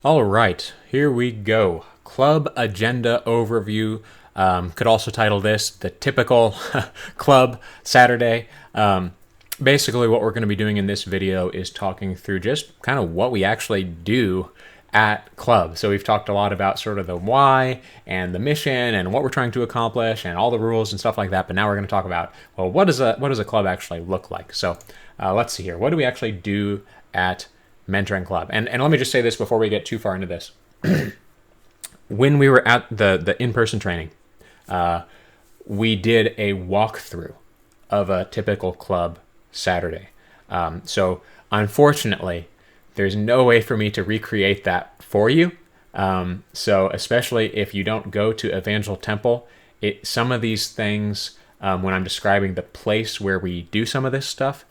All right, here we go. Club agenda overview. Could also title this the typical club Saturday. Basically, what we're going to be doing in this video is talking through just kind of what we actually do at club. So we've talked a lot about sort of the why and the mission and what we're trying to accomplish and all the rules and stuff like that. But now we're going to talk about, well, what does a club actually look like? So let's see here. What do we actually do at Mentoring Club? And let me just say this before we get too far into this. When we were at the in-person training, we did a walkthrough of a typical club Saturday. So unfortunately, there's no way for me to recreate that for you. So especially if you don't go to Evangel Temple, some of these things, when I'm describing the place where we do some of this stuff,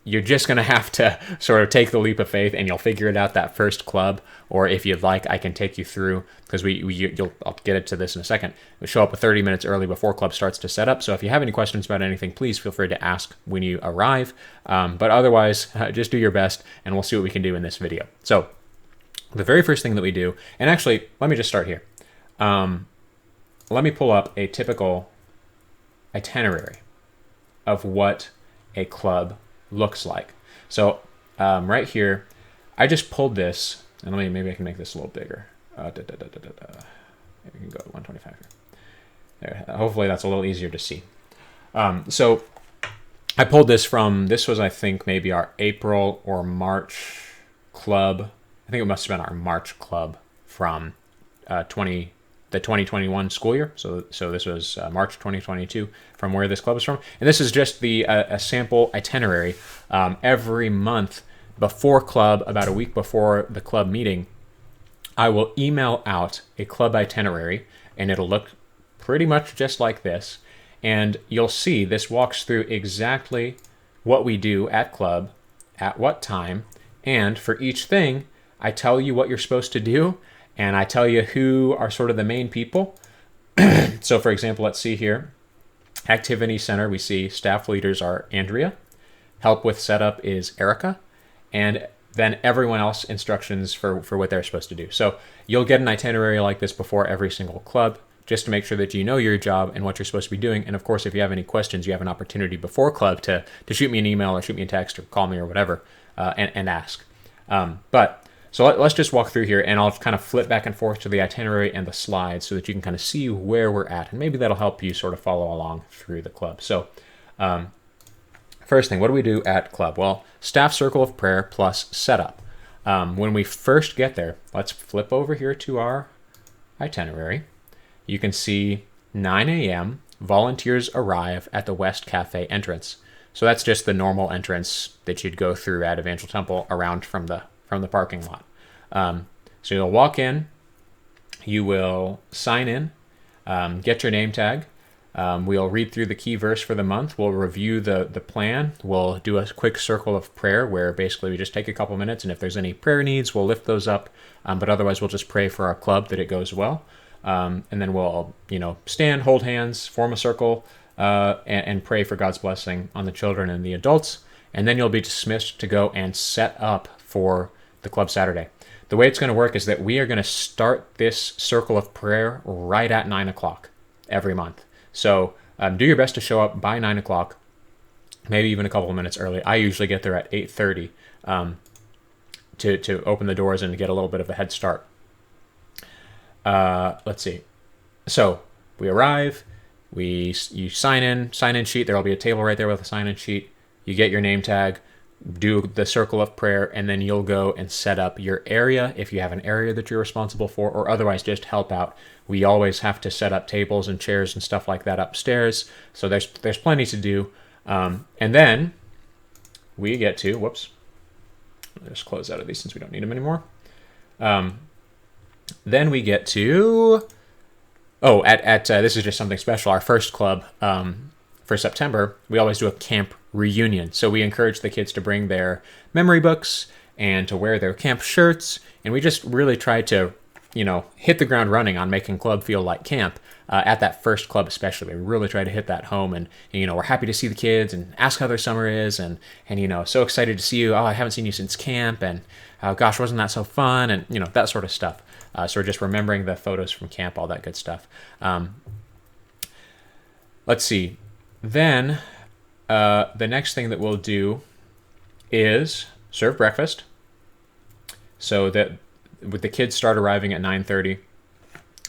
you're just going to have to sort of take the leap of faith and you'll figure it out that first club. Or if you'd like, I can take you through, because I'll get into this in a second. We'll show up 30 minutes early before club starts to set up. So if you have any questions about anything, please feel free to ask when you arrive. But otherwise, just do your best and we'll see what we can do in this video. So the very first thing that we do, and actually, let me just start here. Let me pull up a typical itinerary of what a club looks like. So right here, I just pulled this, and maybe I can make this a little bigger. Maybe we can go to 125 here. There, hopefully that's a little easier to see. So I pulled this from, this was I think maybe our April or March club. I think it must have been our March club from the 2021 school year. So this was March 2022 from where this club is from. And this is just a sample itinerary. Every month before club, about a week before the club meeting, I will email out a club itinerary, and it'll look pretty much just like this. And you'll see this walks through exactly what we do at club, at what time, and for each thing, I tell you what you're supposed to do, and I tell you who are sort of the main people. So for example, let's see here. Activity Center, we see staff leaders are Andrea. Help with setup is Erica. And then everyone else instructions for what they're supposed to do. So you'll get an itinerary like this before every single club, just to make sure that you know your job and what you're supposed to be doing. And of course, if you have any questions, you have an opportunity before club to shoot me an email or shoot me a text or call me or whatever and ask. So let's just walk through here, and I'll kind of flip back and forth to the itinerary and the slides so that you can kind of see where we're at, and maybe that'll help you sort of follow along through the club. So first thing, what do we do at club? Well, staff circle of prayer plus setup. When we first get there, let's flip over here to our itinerary. You can see 9 a.m., volunteers arrive at the West Cafe entrance. So that's just the normal entrance that you'd go through at Evangel Temple around from the parking lot. So you'll walk in, you will sign in, get your name tag. We'll read through the key verse for the month. We'll review the plan. We'll do a quick circle of prayer where basically we just take a couple minutes, and if there's any prayer needs, we'll lift those up. But otherwise, we'll just pray for our club that it goes well. And then we'll, stand, hold hands, form a circle, and pray for God's blessing on the children and the adults. And then you'll be dismissed to go and set up for the club Saturday. The way it's going to work is that we are going to start this circle of prayer right at 9 o'clock every month. So do your best to show up by 9 o'clock, maybe even a couple of minutes early. I usually get there at 8:30 to open the doors and get a little bit of a head start. Let's see. So we arrive, you sign in sheet. There will be a table right there with a sign-in sheet. You get your name tag, do the circle of prayer, and then you'll go and set up your area if you have an area that you're responsible for, or otherwise just help out. We always have to set up tables and chairs and stuff like that upstairs, so there's plenty to do. And then we get to, whoops, I'll just close out of these since we don't need them anymore. Then we get to, this is just something special. Our first club for September, we always do a camp reunion. So we encourage the kids to bring their memory books and to wear their camp shirts. And we just really try to, hit the ground running on making club feel like camp. At that first club especially, we really try to hit that home. And we're happy to see the kids and ask how their summer is. And so excited to see you. Oh, I haven't seen you since camp. And gosh, wasn't that so fun? And, that sort of stuff. So we're just remembering the photos from camp, all that good stuff. Let's see. Then the next thing that we'll do is serve breakfast. So that with the kids start arriving at 9:30,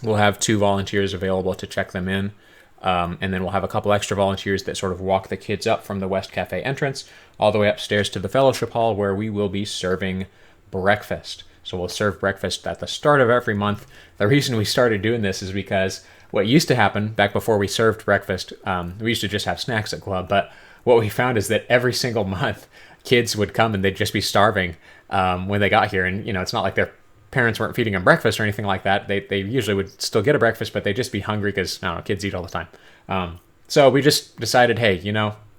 we'll have 2 volunteers available to check them in. And then we'll have a couple extra volunteers that sort of walk the kids up from the West Cafe entrance all the way upstairs to the fellowship hall, where we will be serving breakfast. So we'll serve breakfast at the start of every month. The reason we started doing this is because what used to happen back before we served breakfast, we used to just have snacks at club, but what we found is that every single month kids would come and they'd just be starving when they got here. And, it's not like their parents weren't feeding them breakfast or anything like that. They usually would still get a breakfast, but they'd just be hungry because, I don't know, kids eat all the time. So we just decided, hey,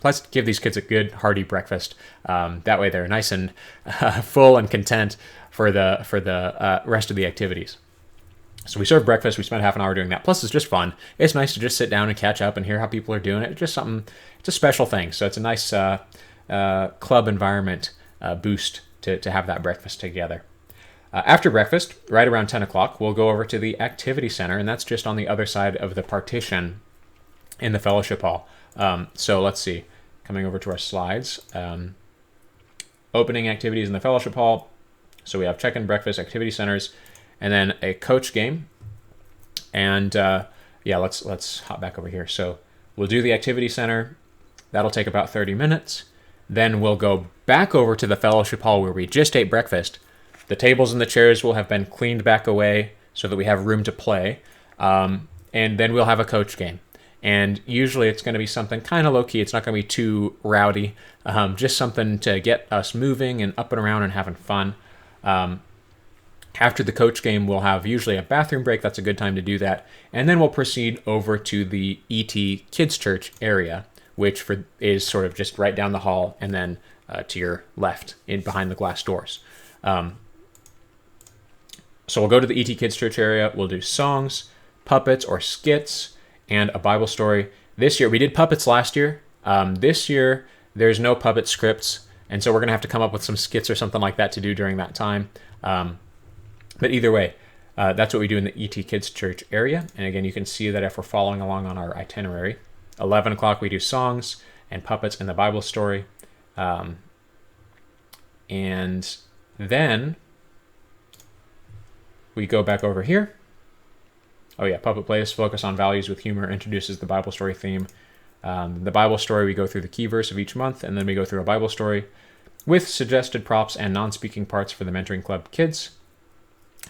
let's give these kids a good hearty breakfast. That way they're nice and full and content for the rest of the activities. So we serve breakfast. We spent half an hour doing that. Plus, it's just fun. It's nice to just sit down and catch up and hear how people are doing it. It's just something. It's a special thing. So it's a nice club environment boost to have that breakfast together. After breakfast, right around 10 o'clock, we'll go over to the activity center, and that's just on the other side of the partition in the fellowship hall. So let's see. Coming over to our slides. Opening activities in the fellowship hall. So we have check-in, breakfast, activity centers, and then a coach game. And let's hop back over here. So we'll do the activity center. That'll take about 30 minutes. Then we'll go back over to the fellowship hall where we just ate breakfast. The tables and the chairs will have been cleaned back away so that we have room to play. And then we'll have a coach game. And usually it's going to be something kind of low-key. It's not going to be too rowdy. Just something to get us moving and up and around and having fun. After the coach game, we'll have usually a bathroom break. That's a good time to do that. And then we'll proceed over to the ET Kids Church area, which is sort of just right down the hall and then to your left in behind the glass doors. So we'll go to the ET Kids Church area. We'll do songs, puppets or skits, and a Bible story. This year, we did puppets last year. This year, there's no puppet scripts, and so we're going to have to come up with some skits or something like that to do during that time. But either way, that's what we do in the ET Kids Church area. And again, you can see that if we're following along on our itinerary. 11 o'clock, we do songs and puppets and the Bible story. And then we go back over here. Oh yeah, puppet plays, focus on values with humor, introduces the Bible story theme. The Bible story, we go through the key verse of each month, and then we go through a Bible story with suggested props and non-speaking parts for the Mentoring Club kids.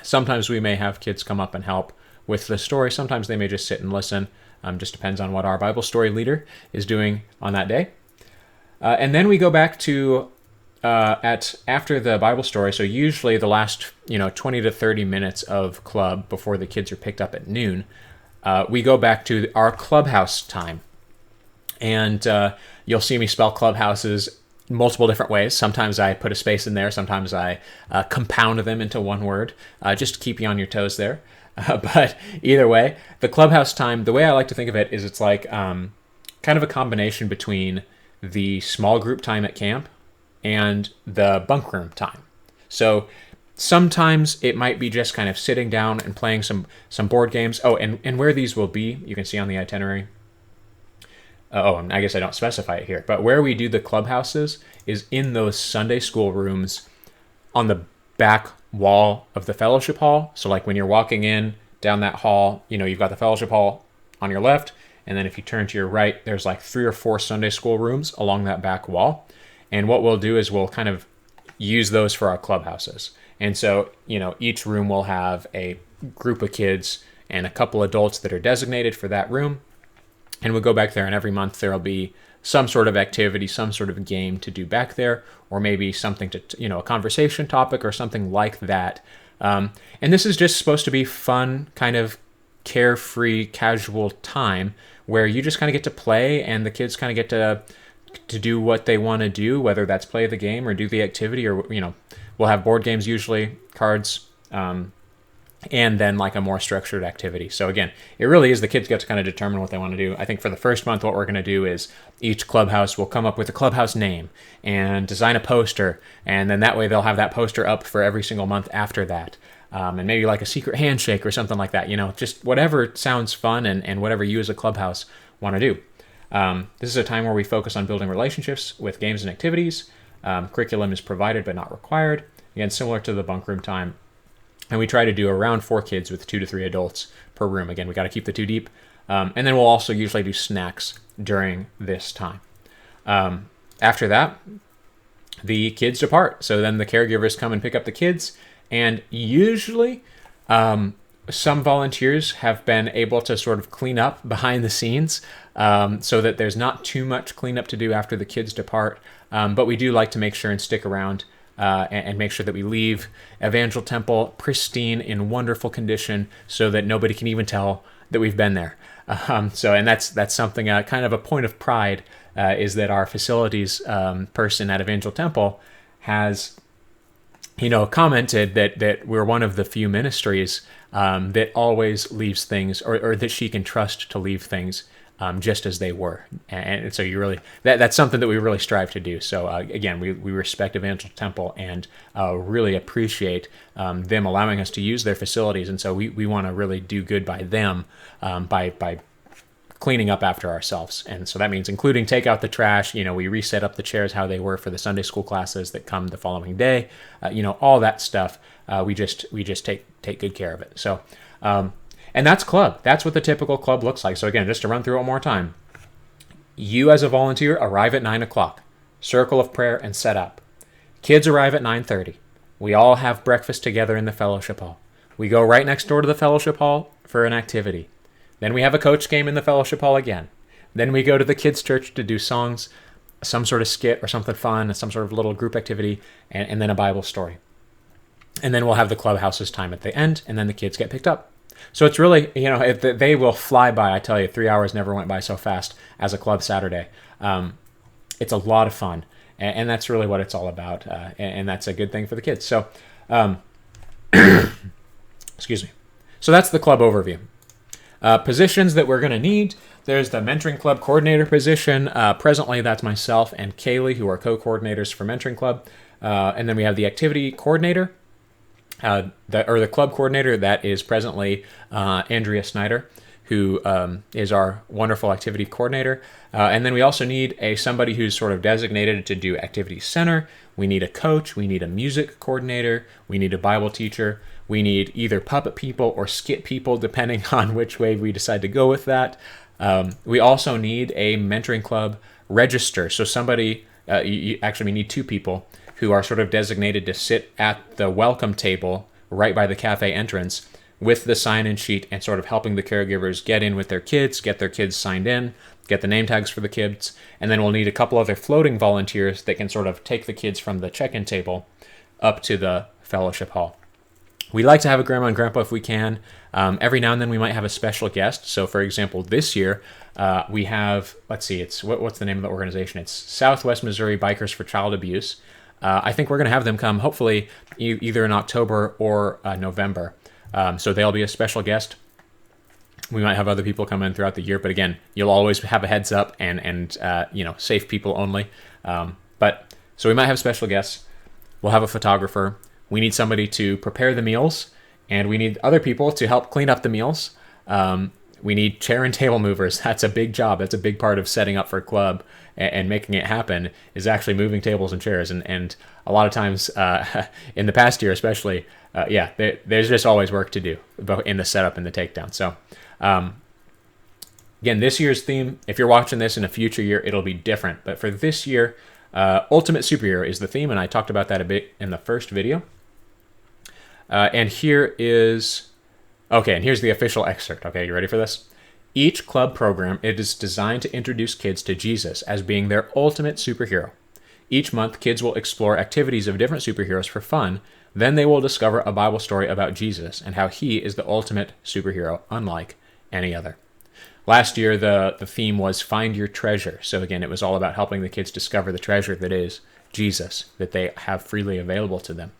Sometimes we may have kids come up and help with the story. Sometimes they may just sit and listen. Just depends on what our Bible story leader is doing on that day. And then we go back to after the Bible story. So usually the last 20 to 30 minutes of club before the kids are picked up at noon, we go back to our clubhouse time. And you'll see me spell clubhouses multiple different ways. Sometimes I put a space in there. Sometimes I compound them into one word, just to keep you on your toes there. But either way, the clubhouse time, the way I like to think of it is it's like kind of a combination between the small group time at camp and the bunk room time. So sometimes it might be just kind of sitting down and playing some board games. Oh, and where these will be, you can see on the itinerary. And I guess I don't specify it here, but where we do the clubhouses is in those Sunday school rooms on the back wall of the fellowship hall. So like when you're walking in down that hall, you've got the fellowship hall on your left, and then if you turn to your right, there's like 3 or 4 Sunday school rooms along that back wall. And what we'll do is we'll kind of use those for our clubhouses. And so, each room will have a group of kids and a couple adults that are designated for that room. And we'll go back there, and every month there'll be some sort of activity, some sort of game to do back there, or maybe something to, a conversation topic or something like that. And this is just supposed to be fun, kind of carefree, casual time where you just kind of get to play and the kids kind of get to do what they want to do, whether that's play the game or do the activity, or, we'll have board games usually, cards, and then like a more structured activity. So again, it really is the kids get to kind of determine what they want to do. I think for the first month, what we're going to do is each clubhouse will come up with a clubhouse name and design a poster, and then that way they'll have that poster up for every single month after that. And maybe like a secret handshake or something like that, just whatever sounds fun and whatever you as a clubhouse want to do. This is a time where we focus on building relationships with games and activities. Curriculum is provided but not required. Again, similar to the bunk room time. And we try to do around 4 kids with 2 to 3 adults per room. Again, we got to keep the 2 deep. And then we'll also usually do snacks during this time. After that, the kids depart. So then the caregivers come and pick up the kids. And usually some volunteers have been able to sort of clean up behind the scenes so that there's not too much cleanup to do after the kids depart. But we do like to make sure and stick around and make sure that we leave Evangel Temple pristine in wonderful condition so that nobody can even tell that we've been there. And that's something, kind of a point of pride, is that our facilities person at Evangel Temple has, commented that we're one of the few ministries that always leaves things, or that she can trust to leave things just as they were. And so you really, that's something that we really strive to do. So again, we respect Evangel Temple and really appreciate them allowing us to use their facilities. And so we want to really do good by them by cleaning up after ourselves. And so that means including take out the trash, we reset up the chairs how they were for the Sunday school classes that come the following day, all that stuff. We just take good care of it. So, and that's club. That's what the typical club looks like. So again, just to run through it one more time. You as a volunteer arrive at 9 o'clock, circle of prayer and set up. Kids arrive at 9:30. We all have breakfast together in the fellowship hall. We go right next door to the fellowship hall for an activity. Then we have a coach game in the fellowship hall again. Then we go to the kids' church to do songs, some sort of skit or something fun, some sort of little group activity, and then a Bible story. And then we'll have the clubhouse's time at the end, and then the kids get picked up. So it's really, they will fly by. I tell you, 3 hours never went by so fast as a club Saturday. It's a lot of fun, and that's really what it's all about, and that's a good thing for the kids. So, excuse me. So that's the club overview. Positions that we're going to need. There's the mentoring club coordinator position. Presently, that's myself and Kaylee, who are co-coordinators for mentoring club. And then we have the activity coordinator, the club coordinator. That is presently Andrea Snyder, who is our wonderful activity coordinator. And then we also need somebody who's sort of designated to do activity center. We need a coach. We need a music coordinator. We need a Bible teacher. We need either puppet people or skit people, depending on which way we decide to go with that. We also need a mentoring club register. So somebody, we need 2 people who are sort of designated to sit at the welcome table right by the cafe entrance with the sign-in sheet and sort of helping the caregivers get in with their kids, get their kids signed in, get the name tags for the kids. And then we'll need a couple other floating volunteers that can sort of take the kids from the check-in table up to the fellowship hall. We like to have a grandma and grandpa if we can. Every now and then we might have a special guest. So for example, this year we have, what's the name of the organization? It's Southwest Missouri Bikers for Child Abuse. I think we're going to have them come hopefully either in October or November. So they'll be a special guest. We might have other people come in throughout the year, but again, you'll always have a heads up and safe people only. So we might have special guests. We'll have a photographer. We need somebody to prepare the meals, and we need other people to help clean up the meals. We need chair and table movers. That's a big job. That's a big part of setting up for a club and making it happen, is actually moving tables and chairs. And a lot of times, in the past year especially, there's just always work to do in the setup and the takedown. So again, this year's theme, if you're watching this in a future year, it'll be different. But for this year, Ultimate Superhero is the theme, and I talked about that a bit in the first video. And here's the official excerpt. Okay, you ready for this? Each club program, it is designed to introduce kids to Jesus as being their ultimate superhero. Each month, kids will explore activities of different superheroes for fun. Then they will discover a Bible story about Jesus and how he is the ultimate superhero, unlike any other. Last year, the theme was Find Your Treasure. So again, it was all about helping the kids discover the treasure that is Jesus, that they have freely available to them.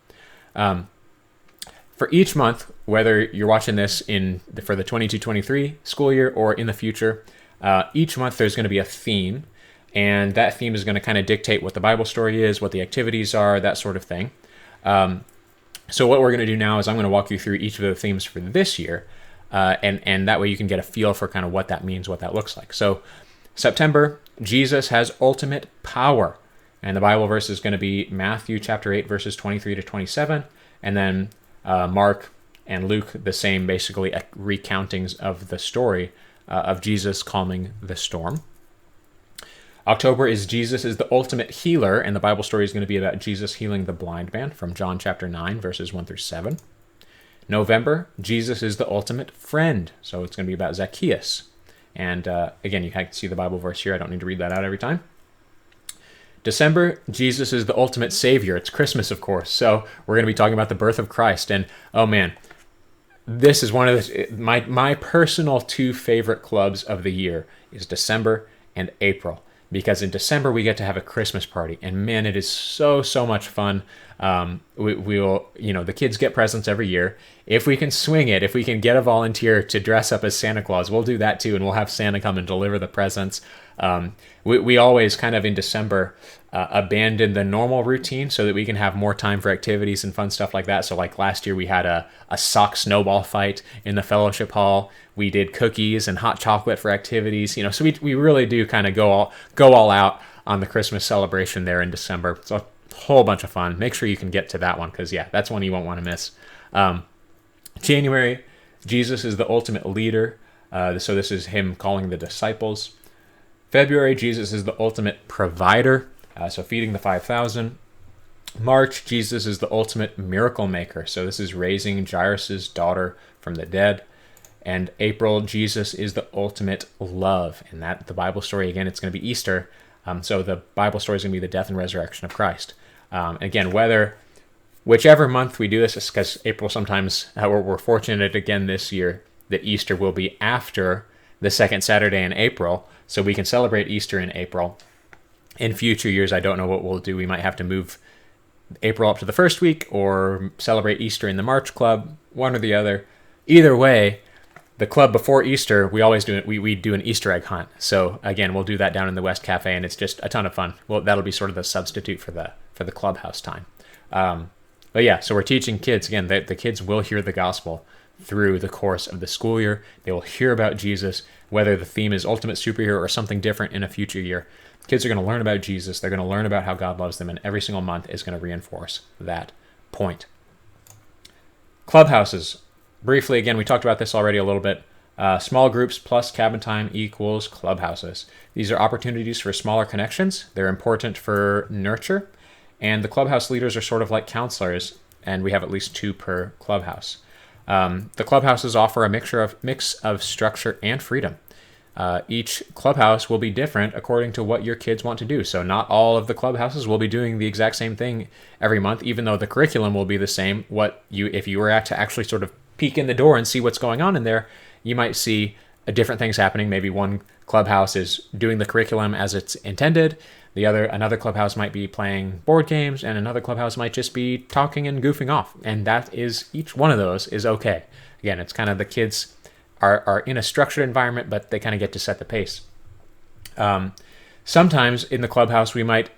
for each month, whether you're watching this for the 22-23 school year or in the future, each month there's going to be a theme, and that theme is going to kind of dictate what the Bible story is, what the activities are, that sort of thing. So what we're going to do now is I'm going to walk you through each of the themes for this year, and that way you can get a feel for kind of what that means, what that looks like. So September, Jesus has ultimate power. And the Bible verse is going to be Matthew chapter 8, verses 23 to 27, and then Mark and Luke, the same, basically recountings of the story of Jesus calming the storm. October is Jesus is the ultimate healer, and the Bible story is going to be about Jesus healing the blind man from John chapter 9, verses 1 through 7. November, Jesus is the ultimate friend, so it's going to be about Zacchaeus. And again, you can see the Bible verse here. I don't need to read that out every time. December, Jesus is the ultimate savior. It's Christmas, of course, so we're going to be talking about the birth of Christ. And oh man, this is one of my personal two favorite clubs of the year is December and April, because in December we get to have a Christmas party, and man, it is so much fun. We'll, the kids get presents every year. If we can swing it, if we can get a volunteer to dress up as Santa Claus, we'll do that too, and we'll have Santa come and deliver the presents. We always kind of in December abandon the normal routine so that we can have more time for activities and fun stuff like that. So like last year we had a sock snowball fight in the fellowship hall. We did cookies and hot chocolate for activities. So we really do kind of go all out on the Christmas celebration there in December. It's a whole bunch of fun. Make sure you can get to that one, because that's one you won't want to miss. January, Jesus is the ultimate leader. So this is him calling the disciples. February, Jesus is the ultimate provider, so feeding the 5,000. March, Jesus is the ultimate miracle maker, so this is raising Jairus' daughter from the dead. And April, Jesus is the ultimate love, and that the Bible story, again, it's going to be Easter, so the Bible story is going to be the death and resurrection of Christ. Again, whichever month we do this, because April sometimes, we're fortunate again this year that Easter will be after the second Saturday in April, so we can celebrate Easter in April. In future years, I don't know what we'll do. We might have to move April up to the first week or celebrate Easter in the March Club, one or the other. Either way, the club before Easter, we always do it. We do an Easter egg hunt. So again, we'll do that down in the West Cafe, and it's just a ton of fun. Well, that'll be sort of the substitute for the clubhouse time. But yeah, so we're teaching kids, again, the kids will hear the gospel through the course of the school year. They will hear about Jesus, whether the theme is ultimate superhero or something different in a future year. Kids are going to learn about Jesus. They're going to learn about how God loves them, and every single month is going to reinforce that point. Clubhouses. Briefly, again, we talked about this already a little bit. Small groups plus cabin time equals clubhouses. These are opportunities for smaller connections. They're important for nurture, and the clubhouse leaders are sort of like counselors, and we have at least 2 per clubhouse. The clubhouses offer a mix of structure and freedom. Each clubhouse will be different according to what your kids want to do. So not all of the clubhouses will be doing the exact same thing every month, even though the curriculum will be the same. If you were to actually sort of peek in the door and see what's going on in there, you might see different things happening. Maybe one clubhouse is doing the curriculum as it's intended. Another clubhouse might be playing board games, and another clubhouse might just be talking and goofing off. And each one of those is okay. Again, it's kind of the kids are in a structured environment, but they kind of get to set the pace. Sometimes in the clubhouse, we might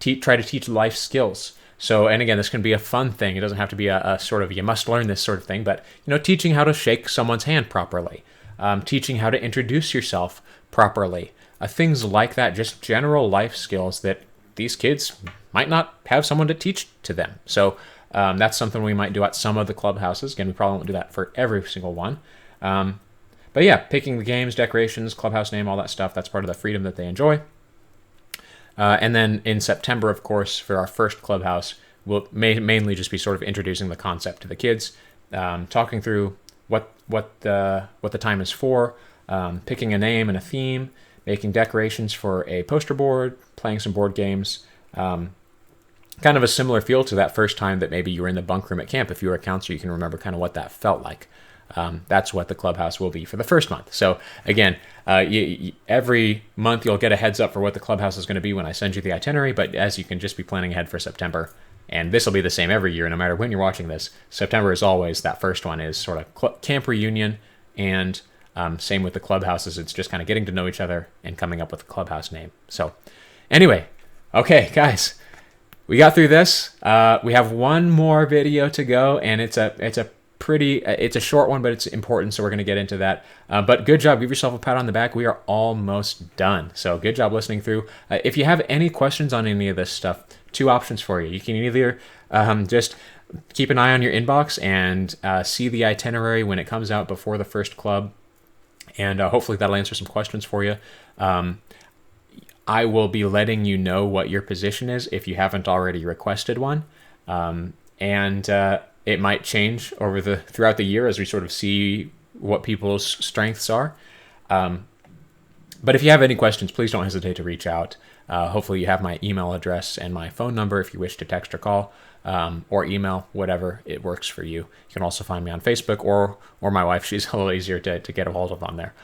try to teach life skills. So, and again, this can be a fun thing. It doesn't have to be a sort of, you must learn this sort of thing, but, teaching how to shake someone's hand properly, teaching how to introduce yourself properly, things like that, just general life skills that these kids might not have someone to teach to them. So that's something we might do at some of the clubhouses. Again, we probably won't do that for every single one. But yeah, picking the games, decorations, clubhouse name, all that stuff, that's part of the freedom that they enjoy. And then in September, of course, for our first clubhouse, we'll mainly just be sort of introducing the concept to the kids, talking through what the time is for, picking a name and a theme, making decorations for a poster board, playing some board games. Kind of a similar feel to that first time that maybe you were in the bunk room at camp. If you were a counselor, you can remember kind of what that felt like. That's what the clubhouse will be for the first month. So again, every month you'll get a heads up for what the clubhouse is going to be when I send you the itinerary, but as you can just be planning ahead for September And this will be the same every year, no matter when you're watching this. September is always, that first one is sort of camp reunion, and same with the clubhouses. It's just kind of getting to know each other and coming up with a clubhouse name. So anyway, okay, guys, we got through this. We have one more video to go, and it's a short one, but it's important, so we're going to get into that. But good job. Give yourself a pat on the back. We are almost done. So good job listening through. If you have any questions on any of this stuff, two options for you. You can either just keep an eye on your inbox and see the itinerary when it comes out before the first club, and hopefully that'll answer some questions for you. I will be letting you know what your position is if you haven't already requested one, and it might change throughout the year as we sort of see what people's strengths are. But if you have any questions, please don't hesitate to reach out. Hopefully you have my email address and my phone number if you wish to text or call, or email, whatever it works for you. You can also find me on Facebook or my wife. She's a little easier to get a hold of on there.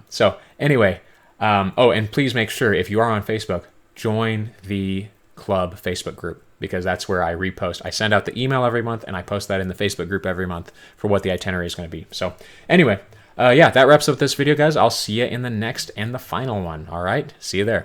So anyway, and please make sure, if you are on Facebook, join the club Facebook group, because that's where I repost. I send out the email every month, and I post that in the Facebook group every month for what the itinerary is going to be. So anyway, yeah, that wraps up this video, guys. I'll see you in the next and the final one. All right, see you there.